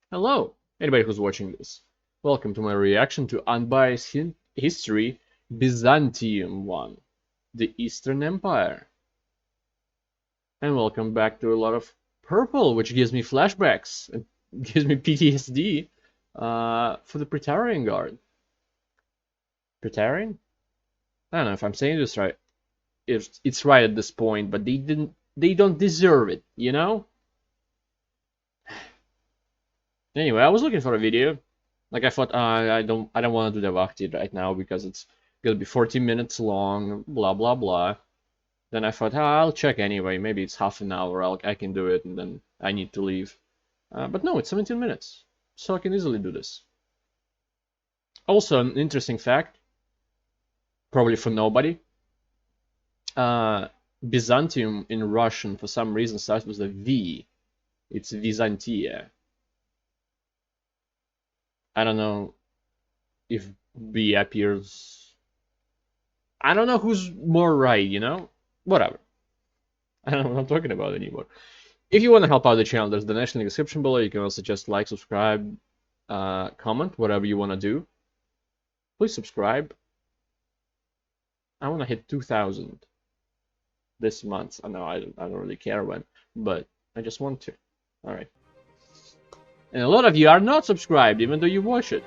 Hello, anybody who's watching this. Welcome to my reaction to Unbiased History Byzantium 1, the Eastern Empire. And welcome back to a lot of purple, which gives me flashbacks and gives me PTSD for the Praetorian Guard. Praetorian? I don't know if I'm saying this right. If it's right at this point, but they don't deserve it, you know? Anyway, I was looking for a video. Like I thought, I don't want to do the Vakti right now because it's gonna be 40 minutes long, blah blah blah. Then I thought, I'll check anyway. Maybe it's half an hour. I can do it, and then I need to leave. But no, it's 17 minutes, so I can easily do this. Also, an interesting fact, probably for nobody. Byzantium in Russian, for some reason, starts with a V. It's Vizantia. I don't know if B appears. I don't know who's more right, you know? Whatever. I don't know what I'm talking about anymore. If you want to help out the channel, there's the donation in the description below. You can also just like, subscribe, comment, whatever you want to do. Please subscribe. I want to hit 2,000 this month. I know I don't really care when, but I just want to. Alright. And a lot of you are not subscribed, even though you watch it.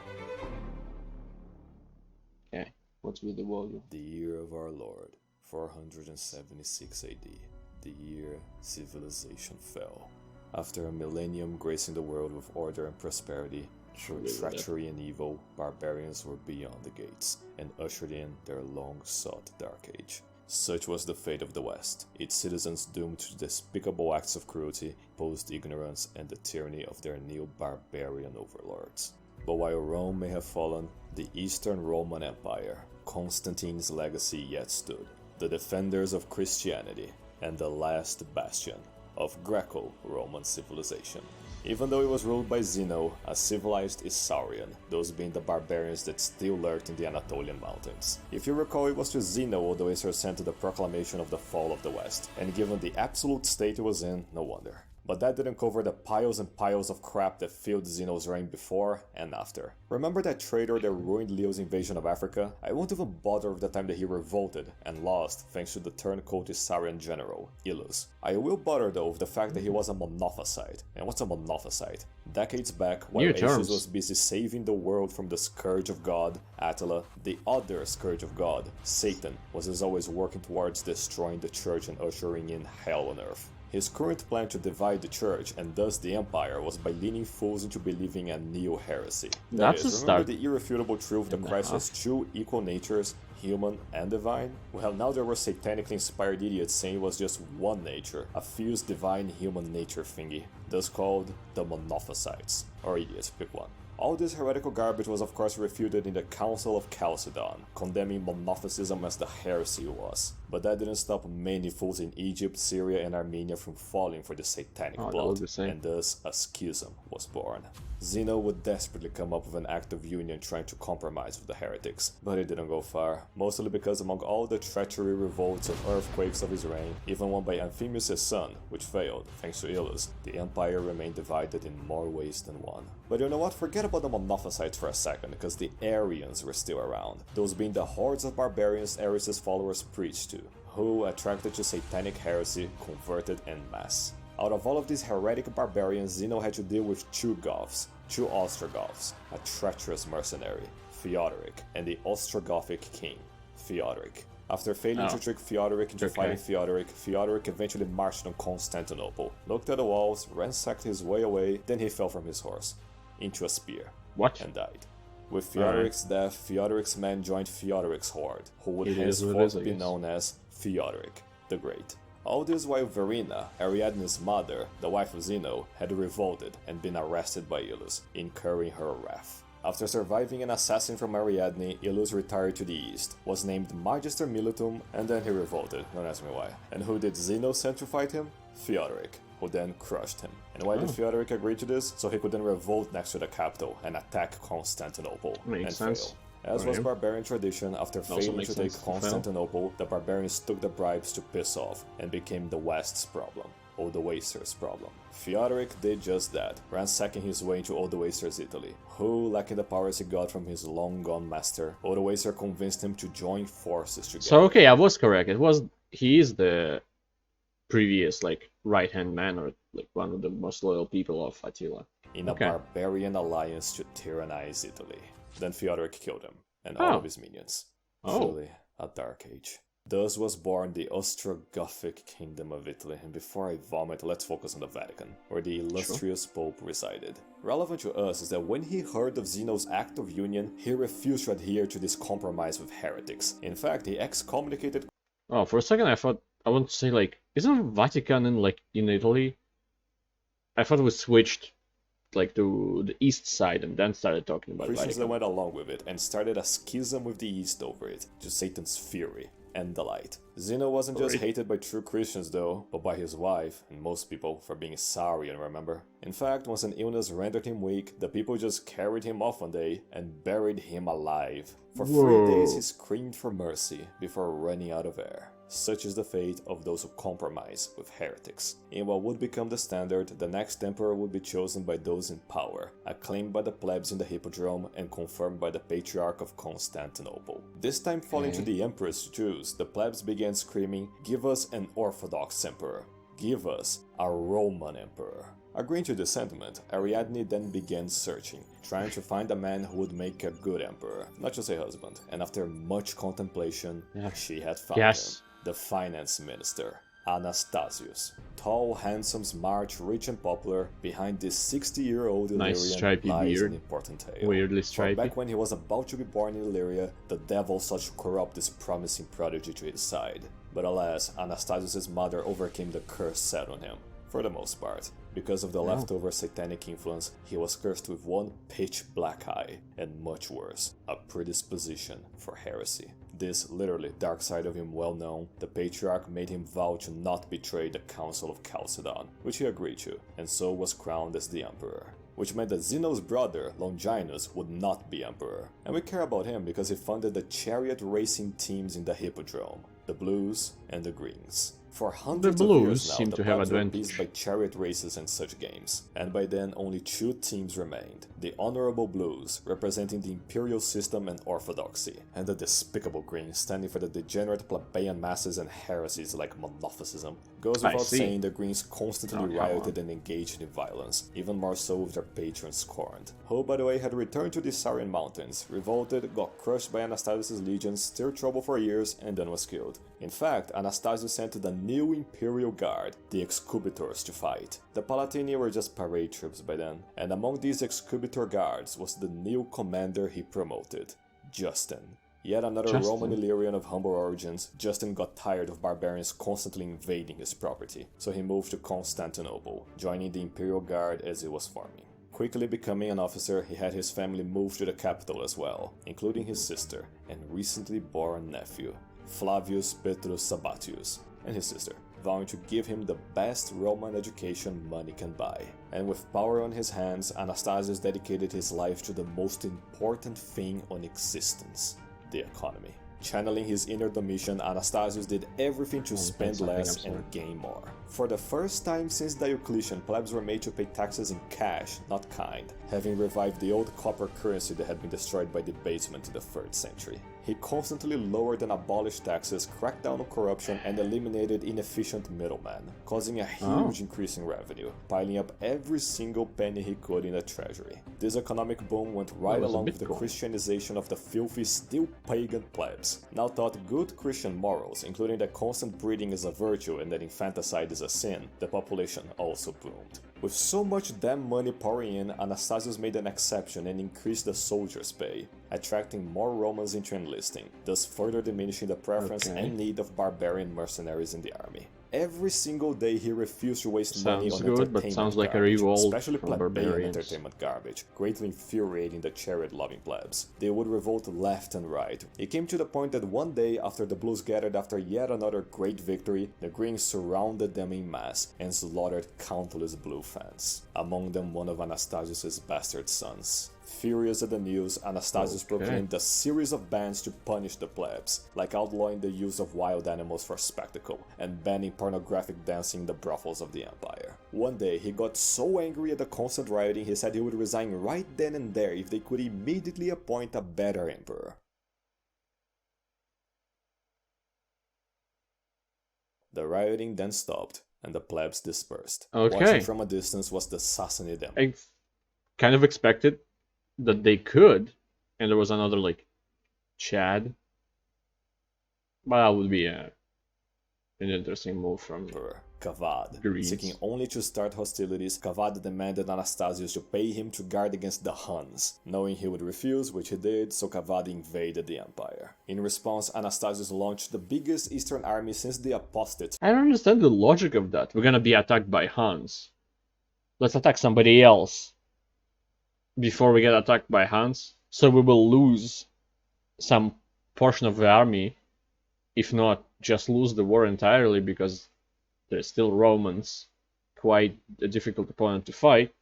Okay, what's with the volume? The year of our Lord, 476 AD, the year civilization fell. After a millennium gracing the world with order and prosperity, through treachery and evil, barbarians were beyond the gates and ushered in their long-sought Dark Age. Such was the fate of the West, its citizens doomed to despicable acts of cruelty, posed ignorance, and the tyranny of their new barbarian overlords. But while Rome may have fallen, the Eastern Roman Empire, Constantine's legacy yet stood, the defenders of Christianity, and the last bastion of Greco-Roman civilization. Even though it was ruled by Zeno, a civilized Isaurian, those being the barbarians that still lurked in the Anatolian mountains. If you recall, it was to Zeno the Isars sent to the proclamation of the fall of the West, and given the absolute state it was in, no wonder. But that didn't cover the piles and piles of crap that filled Zeno's reign before and after. Remember that traitor that ruined Leo's invasion of Africa? I won't even bother with the time that he revolted and lost thanks to the turncoat Isaurian general, Ilus. I will bother though with the fact that he was a monophysite. And what's a monophysite? Decades back, while Aetius was busy saving the world from the Scourge of God, Attila, the other Scourge of God, Satan, was as always working towards destroying the church and ushering in hell on earth. His current plan to divide the church and thus the empire was by leading fools into believing a neo-heresy. That is, remember the irrefutable truth that Christ has two equal natures, human and divine? Well, now there were satanically inspired idiots saying it was just one nature, a fused divine-human nature thingy, thus called the Monophysites, or idiots, pick one. All this heretical garbage was of course refuted in the Council of Chalcedon, condemning monophysitism as the heresy it was. But that didn't stop many fools in Egypt, Syria and Armenia from falling for the satanic plot, and thus a schism was born. Zeno would desperately come up with an act of union trying to compromise with the heretics, but it didn't go far, mostly because among all the treachery, revolts and earthquakes of his reign, even one by Anthemius' son, which failed, thanks to Ilus, the empire remained divided in more ways than one. But you know what, forget about the Monophysites for a second, because the Arians were still around, those being the hordes of barbarians Arius' followers preached to, who, attracted to satanic heresy, converted en masse. Out of all of these heretic barbarians, Zeno had to deal with two Ostrogoths, a treacherous mercenary, Theodoric, and the Ostrogothic king, Theodoric. After failing to trick Theodoric into fighting Theodoric eventually marched on Constantinople, looked at the walls, ransacked his way away, then he fell from his horse, into a spear, and died. With Theodoric's death, Theodoric's men joined Theodoric's horde, who would henceforth be known as Theodoric the Great. All this while Verina, Ariadne's mother, the wife of Zeno, had revolted and been arrested by Ilus, incurring her wrath. After surviving an assassin from Ariadne, Ilus retired to the east, was named Magister Militum, and then he revolted, don't ask me why. And who did Zeno send to fight him? Theodoric, who then crushed him. And why did Theodoric agree to this? So he could then revolt next to the capital and attack Constantinople, and fail. As was barbarian tradition, after failing to take Constantinople, the barbarians took the bribes to piss off and became the West's problem. Odoacer's problem. Theodoric did just that, ransacking his way into Odoacer's Italy, who, lacking the powers he got from his long-gone master, Odoacer convinced him to join forces together. So okay, I was correct. He is the previous like right-hand man, or like one of the most loyal people of Attila. In a barbarian alliance to tyrannize Italy. Then Theodoric killed him, and all of his minions. Truly a dark age. Thus was born the Ostrogothic Kingdom of Italy, and before I vomit, let's focus on the Vatican, where the illustrious Pope resided. Relevant to us is that when he heard of Zeno's act of union, he refused to adhere to this compromise with heretics. In fact, he excommunicated... Oh, for a second I want to say, like, isn't Vatican in Italy? I thought we switched like to the east side and then started talking about Christians Vatican. that went along with it and started a schism with the east over it, to Satan's fury and delight. Zeno wasn't just hated by true Christians though, but by his wife and most people for being Saurian, remember? In fact, once an illness rendered him weak, the people just carried him off one day and buried him alive. For 3 days he screamed for mercy before running out of air. Such is the fate of those who compromise with heretics. In what would become the standard, the next emperor would be chosen by those in power, acclaimed by the plebs in the Hippodrome and confirmed by the Patriarch of Constantinople. This time falling to the emperors to choose, the plebs began screaming, "Give us an Orthodox emperor. Give us a Roman emperor." Agreeing to this sentiment, Ariadne then began searching, trying to find a man who would make a good emperor, not just a husband, and after much contemplation, she had found him. The finance minister, Anastasius. Tall, handsome, smart, rich and popular, behind this 60-year-old Illyrian lies an important tale. Weirdly stripy. For back when he was about to be born in Illyria, the devil sought to corrupt this promising prodigy to his side. But alas, Anastasius' mother overcame the curse set on him. For the most part. Because of the leftover satanic influence, he was cursed with one pitch-black eye, and much worse, a predisposition for heresy. This literally dark side of him well known, the Patriarch made him vow to not betray the Council of Chalcedon, which he agreed to, and so was crowned as the Emperor. Which meant that Zeno's brother, Longinus, would not be Emperor. And we care about him because he funded the chariot racing teams in the Hippodrome, the Blues and the Greens. For hundreds of years now, the plebs were beaten by chariot races and such games, and by then only 2 teams remained, the Honorable Blues, representing the imperial system and orthodoxy, and the despicable Greens, standing for the degenerate plebeian masses and heresies like monophysism. Goes without saying, the Greens constantly rioted and engaged in violence, even more so with their patrons scorned, who by the way had returned to the Saurian mountains, revolted, got crushed by Anastasius' legions, stirred trouble for years, and then was killed. In fact, Anastasius sent the new Imperial Guard, the Excubitors, to fight. The Palatini were just parade troops by then, and among these Excubitor guards was the new commander he promoted, Justin. Yet another Roman Illyrian of humble origins, Justin got tired of barbarians constantly invading his property, so he moved to Constantinople, joining the Imperial Guard as it was forming. Quickly becoming an officer, he had his family move to the capital as well, including his sister and recently born nephew, Flavius Petrus Sabatius, and his sister, vowing to give him the best Roman education money can buy. And with power on his hands, Anastasius dedicated his life to the most important thing on existence, the economy. Channeling his inner Domitian, Anastasius did everything to spend less and gain more. For the first time since Diocletian, plebs were made to pay taxes in cash, not kind, having revived the old copper currency that had been destroyed by debasement in the 3rd century. He constantly lowered and abolished taxes, cracked down on corruption, and eliminated inefficient middlemen, causing a huge increase in revenue, piling up every single penny he could in the treasury. This economic boom went right along with the Christianization of the filthy, still pagan plebs. Now taught good Christian morals, including that constant breeding is a virtue and that infanticide is a sin, the population also boomed. With so much damn money pouring in, Anastasius made an exception and increased the soldiers' pay, attracting more Romans into enlisting, thus further diminishing the preference and need of barbarian mercenaries in the army. Every single day he refused to waste money on entertainment like a revolt, especially plebeian entertainment garbage, greatly infuriating the chariot-loving plebs. They would revolt left and right. It came to the point that one day, after the Blues gathered after yet another great victory, the Greens surrounded them in mass and slaughtered countless Blue fans, among them one of Anastasius' bastard sons. Furious at the news, Anastasius proclaimed a series of bans to punish the plebs, like outlawing the use of wild animals for spectacle, and banning pornographic dancing in the brothels of the empire. One day, he got so angry at the constant rioting, he said he would resign right then and there if they could immediately appoint a better emperor. The rioting then stopped, and the plebs dispersed. Okay. Watching from a distance was the Sassanid Empire. I kind of expected that they could, and there was another, like, Chad. But that would be an interesting move from Kavad. Greece. Seeking only to start hostilities, Kavad demanded Anastasius to pay him to guard against the Huns. Knowing he would refuse, which he did, so Kavad invaded the empire. In response, Anastasius launched the biggest eastern army since the apostates. I don't understand the logic of that. We're gonna be attacked by Huns. Let's attack somebody else before we get attacked by Huns. So we will lose some portion of the army, if not just lose the war entirely, because there's still Romans, quite a difficult opponent to fight,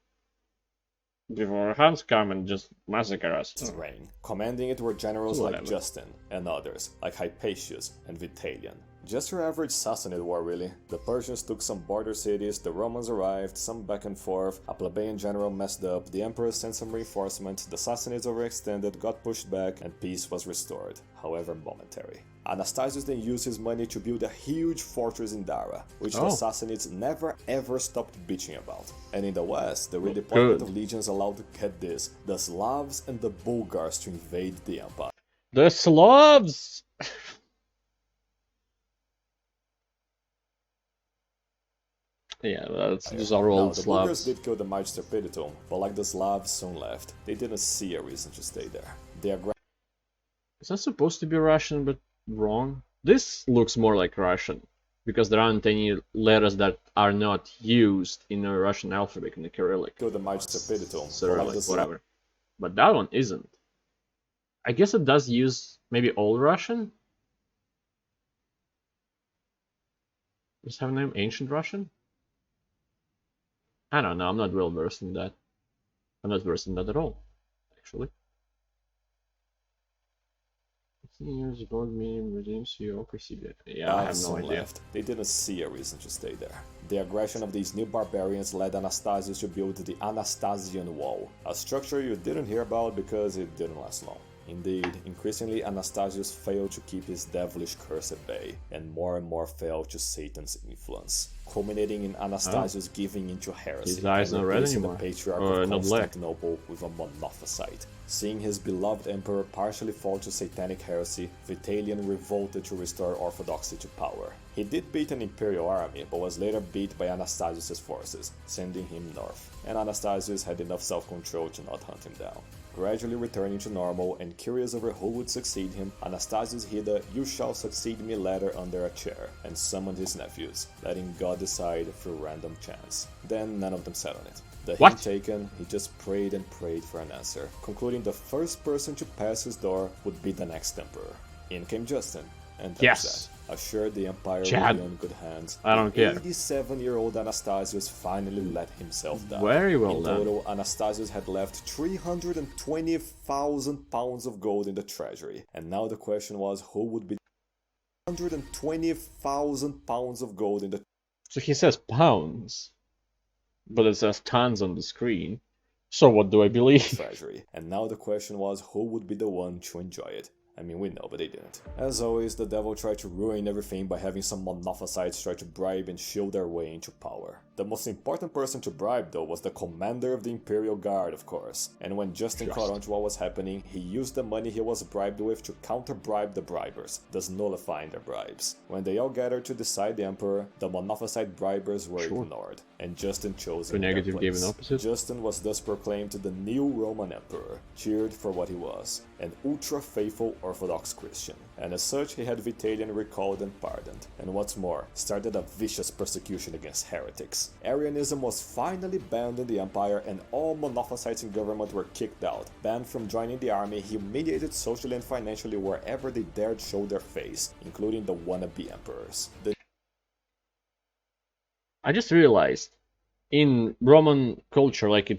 before Huns come and just massacre us. Reign. Commanding it were generals Whatever. like Justin, and others, like Hypatius and Vitalian. Just your average Sassanid war, really. The Persians took some border cities, the Romans arrived, some back and forth, a plebeian general messed up, the emperor sent some reinforcements, the Sassanids overextended, got pushed back, and peace was restored, however momentary. Anastasius then used his money to build a huge fortress in Dara, which the Sassanids never ever stopped bitching about. And in the west, the redeployment of legions allowed, get this, the Slavs and the Bulgars to invade the empire. The Slavs! Yeah, those are old the Slavs. Bulgars did kill the Magister Peditum, but like the Slavs soon left, they didn't see a reason to stay there. Is that supposed to be Russian, but wrong? This looks more like Russian, because there aren't any letters that are not used in the Russian alphabet, in the Cyrillic. Killed the Magister Peditum, Cyrillic, whatever. But that one isn't. I guess it does use maybe Old Russian? Does it have a name? Ancient Russian? I don't know, I'm not well versed in that. I'm not versed in that at all, actually. 15 years ago, medium regimes, yeah, I have no idea. Left. They didn't see a reason to stay there. The aggression of these new barbarians led Anastasius to build the Anastasian Wall, a structure you didn't hear about because it didn't last long. Indeed, increasingly Anastasius failed to keep his devilish curse at bay, and more fell to Satan's influence, culminating in Anastasius giving into heresy, his eyes not red anymore, the Patriarch of Constantinople with a Monophysite. Seeing his beloved emperor partially fall to satanic heresy, Vitalian revolted to restore orthodoxy to power. He did beat an imperial army, but was later beat by Anastasius' forces, sending him north, and Anastasius had enough self-control to not hunt him down. Gradually returning to normal and curious over who would succeed him, Anastasius hid a "you shall succeed me" letter under a chair and summoned his nephews, letting God decide through random chance. Then none of them sat on it. The hint taken, he just prayed and prayed for an answer, concluding the first person to pass his door would be the next emperor. In came Justin, and that's that. Assured the empire would be on good hands, I don't care. 87-year-old Anastasius finally let himself down. Very well in done. total, Anastasius had left 320,000 pounds of gold in the treasury, and now the question was who would be 120,000 pounds of gold in the. So he says pounds, but it says tons on the screen. So what do I believe? Treasury, and now the question was who would be the one to enjoy it. I mean, we know, but they didn't. As always, the devil tried to ruin everything by having some Monophysites try to bribe and shield their way into power. The most important person to bribe, though, was the commander of the Imperial Guard, of course. And when Justin caught on to what was happening, he used the money he was bribed with to counter-bribe the bribers, thus nullifying their bribes. When they all gathered to decide the emperor, the Monophysite bribers were ignored, and Justin chose in their place. Justin was thus proclaimed the new Roman emperor, cheered for what he was, an ultra-faithful Orthodox Christian, and as such he had Vitalian recalled and pardoned, and what's more, started a vicious persecution against heretics. Arianism was finally banned in the empire, and all Monophysites in government were kicked out, banned from joining the army, humiliated socially and financially wherever they dared show their face, including the wannabe emperors. I just realized, in Roman culture, like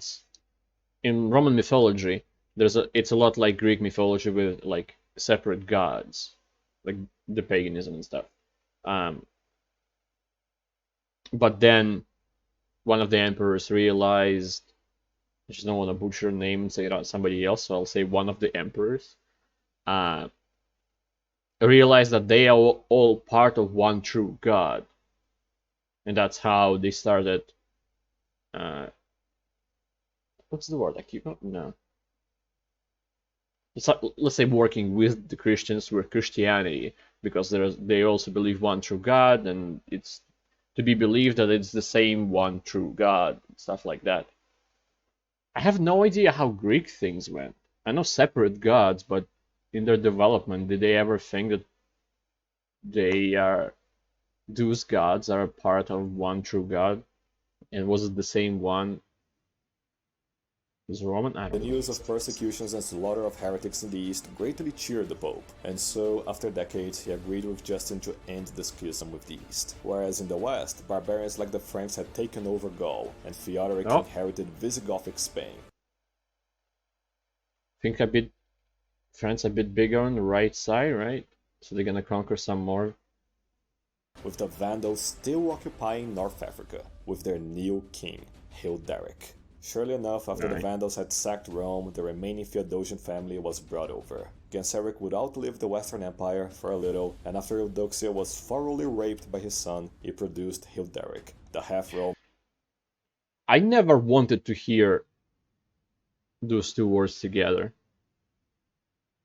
in Roman mythology, it's a lot like Greek mythology with like separate gods, like the paganism and stuff. But then one of the emperors realized, I just don't want to butcher a name and say it on somebody else, so I'll say one of the emperors, uh, realized that they are all part of one true God. And that's how they started, uh, what's the word? I keep, no. It's like, let's say working with the Christians, with Christianity, because they also believe one true God, and it's to be believed that it's the same one true God, stuff like that. I have no idea how Greek things went. I know separate gods, but in their development, did they ever think that they are those gods are a part of one true God? And was it the same one as Roman? I The don't know. news of persecutions and slaughter of heretics in the East greatly cheered the Pope, and so, after decades, he agreed with Justin to end the schism with the East. Whereas in the West, barbarians like the Franks had taken over Gaul, and Theodoric Oh, inherited Visigothic Spain. think a bit France a bit bigger on the right side, right? So they're gonna conquer some more. With the Vandals still occupying North Africa, with their new king, Hilderic. Surely enough, after the Right. Vandals had sacked Rome, the remaining Theodosian family was brought over. Genseric would outlive the Western Empire for a little, and after Eudoxia was thoroughly raped by his son, he produced Hilderic, the half-Roman. I never wanted to hear those two words together.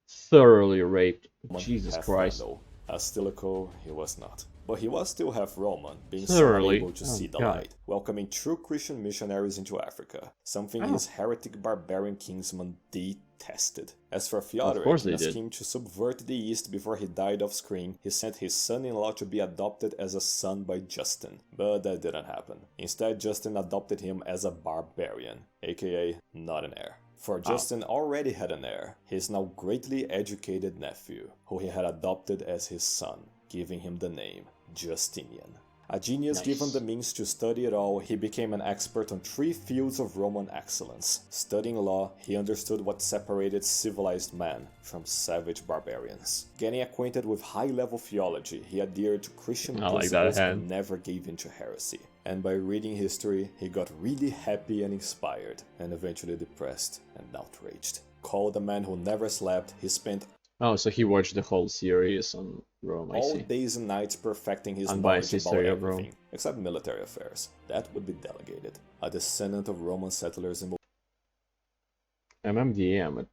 Thoroughly raped. Jesus Half Christ. Vandal. As Stilicho, he was not. But he was still half Roman, being someone Thoroughly. able to Oh see the God. light, welcoming true Christian missionaries into Africa, something Oh, his heretic barbarian kinsman detested. As for of Theodoric, course in they a did. scheme to subvert the East before he died off screen, he sent his son-in-law to be adopted as a son by Justin. But that didn't happen. Instead, Justin adopted him as a barbarian, aka not an heir. For Justin already had an heir, his now greatly educated nephew, who he had adopted as his son, giving him the name Justinian. A genius given the means to study it all, he became an expert on 3 fields of Roman excellence. Studying law, he understood what separated civilized men from savage barbarians. Getting acquainted with high-level theology, he adhered to Christian I like that principles hand. and never gave in to heresy. And by reading history, he got really happy and inspired, and eventually depressed and outraged. Called a man who never slept, he spent Oh, so he watched the whole series on Rome, I all see. days and nights perfecting his Unbiased knowledge about history of Rome. everything, except military affairs. That would be delegated. A descendant of Roman settlers in MMDM.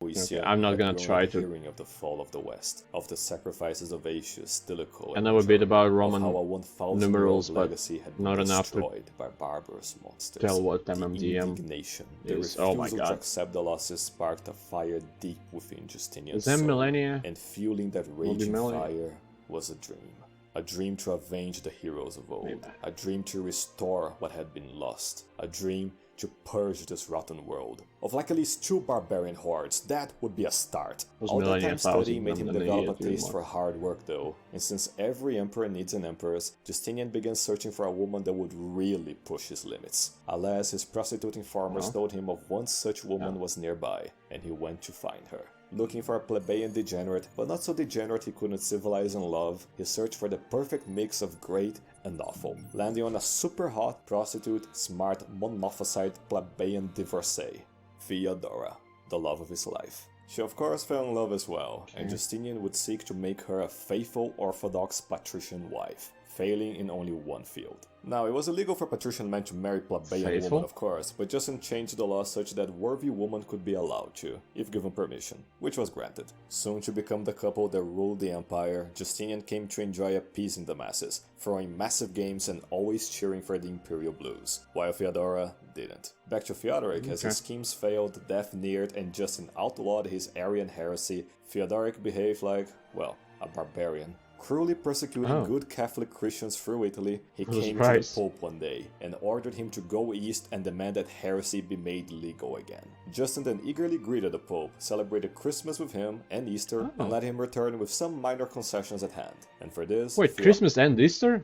Okay, I'm not gonna try to. hearing of the fall of the West, of the sacrifices of Aetius, Stilicho, I and know a bit about of how Roman a 1,000-year-old numerals, but legacy had been not enough to destroyed by barbarous monsters. tell what The MMDM indignation, the is. Oh my refusal to God. accept the losses sparked a fire deep within Justinian's Is M soul, millennia? and fueling that Will be raging millennia? fire was a dream. A dream to avenge the heroes of old. Maybe. A dream to restore what had been lost. A dream to purge this rotten world. Of like at least 2 barbarian hordes, that would be a start. Was All that millennia time studying 1000, made him millennia develop a taste 21. for hard work though, and since every emperor needs an empress, Justinian began searching for a woman that would really push his limits. Alas, his prostitute informers told him of one such woman was nearby, and he went to find her. Looking for a plebeian degenerate, but not so degenerate he couldn't civilize and love, he searched for the perfect mix of great and awful, landing on a super hot prostitute, smart, monophysite plebeian divorcee, Theodora, the love of his life. She of course fell in love as well, and Justinian would seek to make her a faithful Orthodox patrician wife, failing in only one field. Now, it was illegal for patrician men to marry plebeian Faithful? women, of course, but Justin changed the law such that worthy women could be allowed to, if given permission, which was granted. Soon to become the couple that ruled the empire, Justinian came to enjoy appeasing the masses, throwing massive games and always cheering for the imperial blues, while Theodora didn't. Back to Theodoric, as his schemes failed, death neared, and Justin outlawed his Arian heresy, Theodoric behaved like, well, a barbarian. Cruelly persecuting good Catholic Christians through Italy, he came to the Pope one day and ordered him to go east and demand that heresy be made legal again. Justin then eagerly greeted the Pope, celebrated Christmas with him and Easter, and let him return with some minor concessions at hand. And for this, Wait, Christmas and Easter?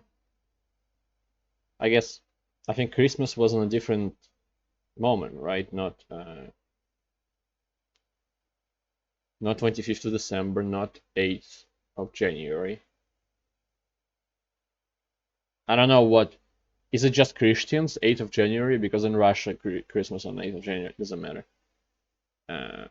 I think Christmas was on a different moment, right? Not 25th of December, not 8th of January. I don't know what. Is it just Christians, 8th of January? Because in Russia, Christmas on 8th of January doesn't matter. Uh,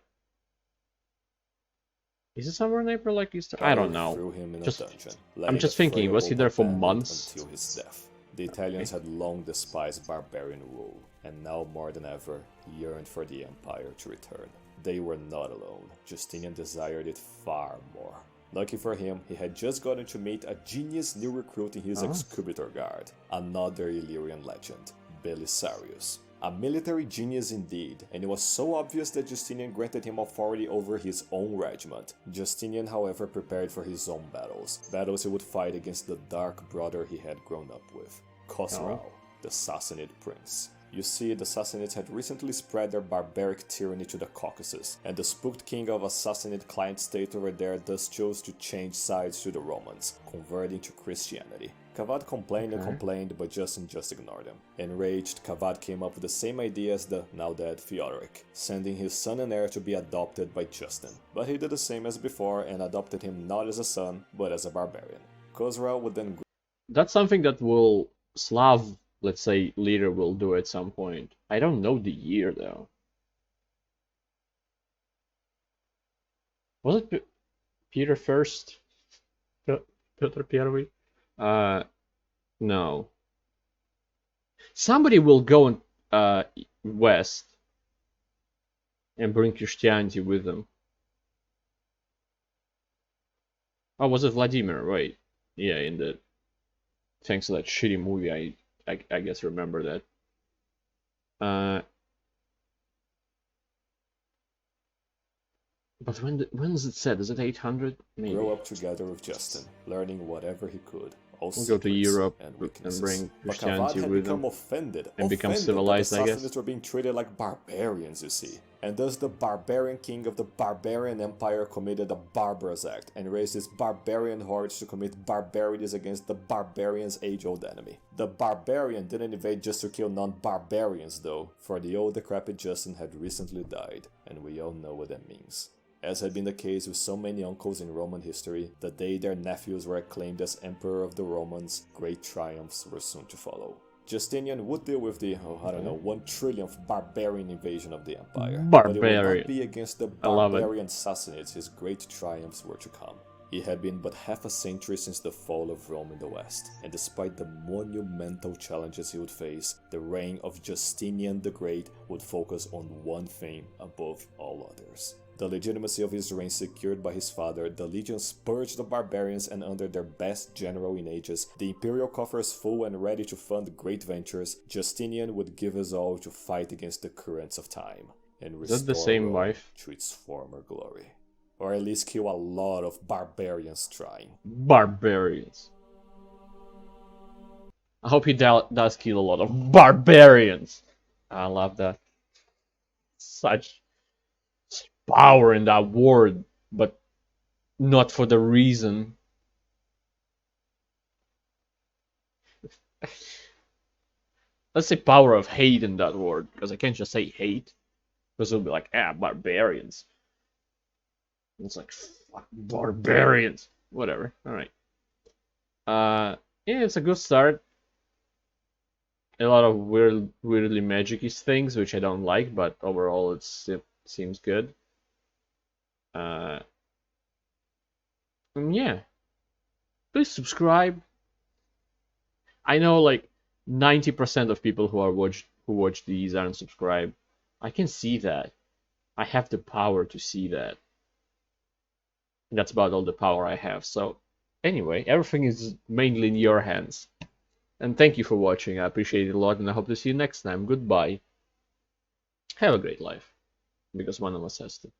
is it somewhere in April like Easter? I don't know. Threw him in a Just, dungeon, I'm letting just the thinking, frail was he hope there for abandoned months? until his death. The Italians had long despised barbarian rule, and now more than ever yearned for the empire to return. They were not alone. Justinian desired it far more. Lucky for him, he had just gotten to meet a genius new recruit in his executor guard, another Illyrian legend, Belisarius. A military genius indeed, and it was so obvious that Justinian granted him authority over his own regiment. Justinian, however, prepared for his own battles he would fight against the dark brother he had grown up with, Khosrau, the Sassanid prince. You see, the Sassanids had recently spread their barbaric tyranny to the Caucasus, and the spooked king of a Sassanid client state over there thus chose to change sides to the Romans, converting to Christianity. Kavad complained and complained, but Justin just ignored him. Enraged, Kavad came up with the same idea as the now-dead Theodoric, sending his son and heir to be adopted by Justin. But he did the same as before and adopted him not as a son, but as a barbarian. Khosrau would then... That's something that Slav, let's say, leader will do at some point. I don't know the year, though. Was it Peter first? Peter Первый? No. Somebody will go west and bring Christianity with them. Oh, was it Vladimir? Wait. Yeah, in the... Thanks to that shitty movie, I guess remember that. But when is it said? Is it 800? Maybe. Grow up together with Justin, learning whatever he could. We'll go to Europe and bring Christianity with them. And become civilized, I guess. The Sassanids were being treated like barbarians, you see. And thus the barbarian king of the barbarian empire committed a barbarous act and raised his barbarian hordes to commit barbarities against the barbarian's age-old enemy. The barbarian didn't invade just to kill non-barbarians though, for the old decrepit Justin had recently died, and we all know what that means. As had been the case with so many uncles in Roman history, the day their nephews were acclaimed as Emperor of the Romans, great triumphs were soon to follow. Justinian would deal with the, 1 trillionth barbarian invasion of the empire. But it would not be against the barbarian Sassanids his great triumphs were to come. It had been but half a century since the fall of Rome in the west, and despite the monumental challenges he would face, the reign of Justinian the Great would focus on one thing above all others. The legitimacy of his reign secured by his father, the legions purged the barbarians, and under their best general in ages, the imperial coffers full and ready to fund great ventures, Justinian would give us all to fight against the currents of time and restore Rome to its former glory. Or at least kill a lot of barbarians trying. Barbarians. I hope he does kill a lot of barbarians. I love that. Such power in that word, but not for the reason. Let's say power of hate in that word, because I can't just say hate, because it'll be like, barbarians. It's like, fuck, barbarians. Whatever. Alright. Yeah, it's a good start. A lot of weirdly magic-y things, which I don't like, but overall it seems good. Yeah. Please subscribe. I know like 90% of people who watch these aren't subscribed. I can see that. I have the power to see that. That's about all the power I have. So anyway, everything is mainly in your hands. And thank you for watching. I appreciate it a lot, and I hope to see you next time. Goodbye. Have a great life. Because one of us has to.